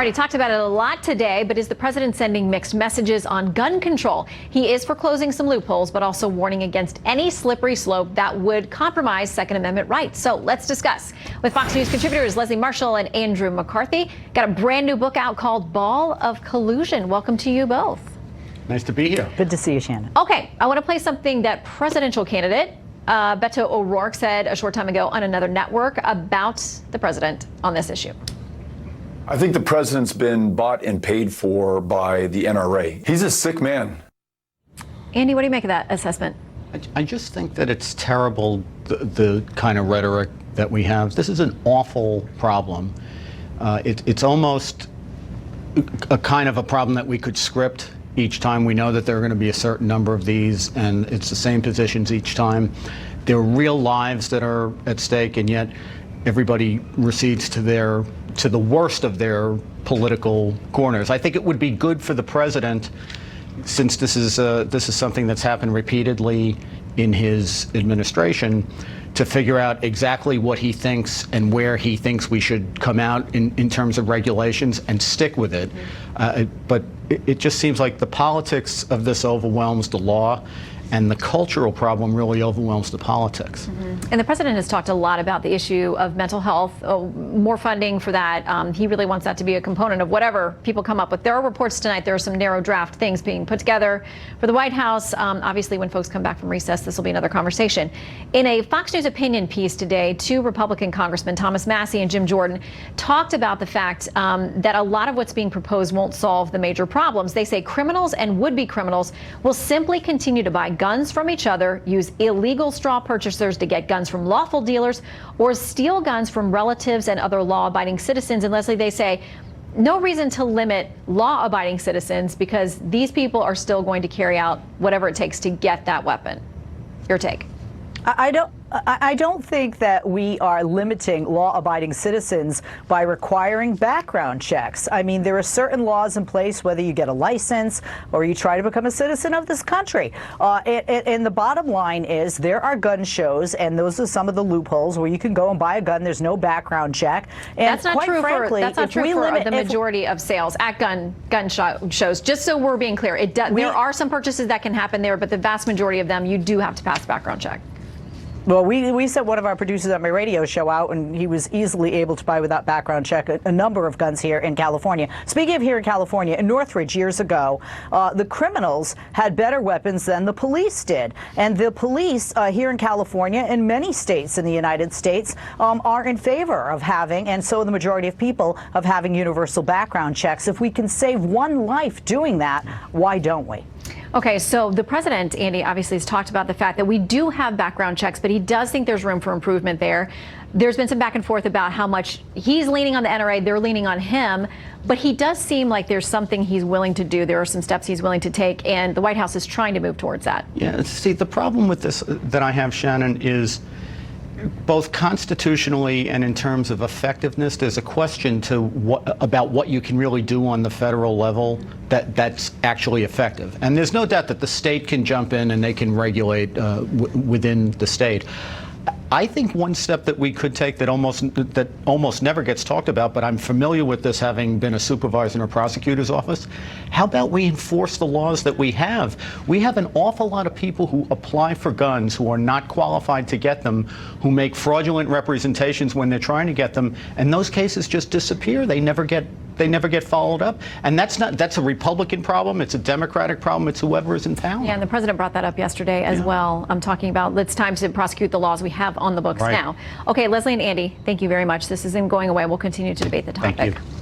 Already talked about it a lot today, but is the president sending mixed messages on gun control? He is for closing some loopholes, but also warning against any slippery slope that would compromise Second Amendment rights. So let's discuss with Fox News contributors Leslie Marshall and Andrew McCarthy. Got a brand new book out called Ball of Collusion. Welcome to you both. Nice to be here. Good to see you, Shannon. Okay, I want to play something that presidential candidate Beto O'Rourke said a short time ago on another network about the president on this issue. I think the president's been bought and paid for by the NRA. He's a sick man. Andy, what do you make of that assessment? I just think that it's terrible, the kind of rhetoric that we have. This is an awful problem. It's almost a kind of a problem that we could script each time. We know that there are going to be a certain number of these, and it's the same positions each time. There are real lives that are at stake, and yet everybody recedes to the worst of their political corners. I think it would be good for the president, since this is something that's happened repeatedly in his administration, to figure out exactly what he thinks and where he thinks we should come out in terms of regulations and stick with it. But it just seems like the politics of this overwhelms the law, and the cultural problem really overwhelms the politics. And the president has talked a lot about the issue of mental health, more funding for that. He really wants that to be a component of whatever people come up with. There are reports tonight, there are some narrow draft things being put together for the White House. Obviously, when folks come back from recess, this will be another conversation. In a Fox News opinion piece today, two Republican congressmen, Thomas Massie and Jim Jordan, talked about the fact that a lot of what's being proposed won't solve the major problems. They say criminals and would-be criminals will simply continue to buy guns from each other, use illegal straw purchasers to get guns from lawful dealers, or steal guns from relatives and other law-abiding citizens. And Leslie, they say no reason to limit law-abiding citizens because these people are still going to carry out whatever it takes to get that weapon. Your take? I don't think that we are limiting law-abiding citizens by requiring background checks. I mean, there are certain laws in place, whether you get a license or you try to become a citizen of this country. And the bottom line is there are gun shows, and those are some of the loopholes where you can go and buy a gun. There's no background check. And that's not true for the majority of sales at gun shows. Just so we're being clear, there are some purchases that can happen there, but the vast majority of them, you do have to pass background check. Well, we sent one of our producers on my radio show out, and he was easily able to buy without background check a number of guns here in California. Speaking of here in California, in Northridge years ago, the criminals had better weapons than the police did. And the police here in California and many states in the United States are in favor of having, and so the majority of people, of having universal background checks. If we can save one life doing that, why don't we? Okay, so the president, Andy, obviously has talked about the fact that we do have background checks, but he does think there's room for improvement there. There's been some back and forth about how much he's leaning on the NRA, they're leaning on him, but he does seem like there's something he's willing to do. There are some steps he's willing to take, and the White House is trying to move towards that. Yeah, see, the problem with this that I have, Shannon, is both constitutionally and in terms of effectiveness, there's a question about what you can really do on the federal level that's actually effective. And there's no doubt that the state can jump in and they can regulate within the state. I think one step that we could take that almost never gets talked about, but I'm familiar with this having been a supervisor in a prosecutor's office. How about we enforce the laws that we have? We have an awful lot of people who apply for guns who are not qualified to get them, who make fraudulent representations when they're trying to get them, and those cases just disappear. They never get followed up. And that's a Republican problem. It's a Democratic problem. It's whoever is in power. Yeah, and the president brought that up yesterday as well. I'm talking about it's time to prosecute the laws we have on the books now. Okay, Leslie and Andy, thank you very much. This isn't going away. We'll continue to debate the topic. Thank you.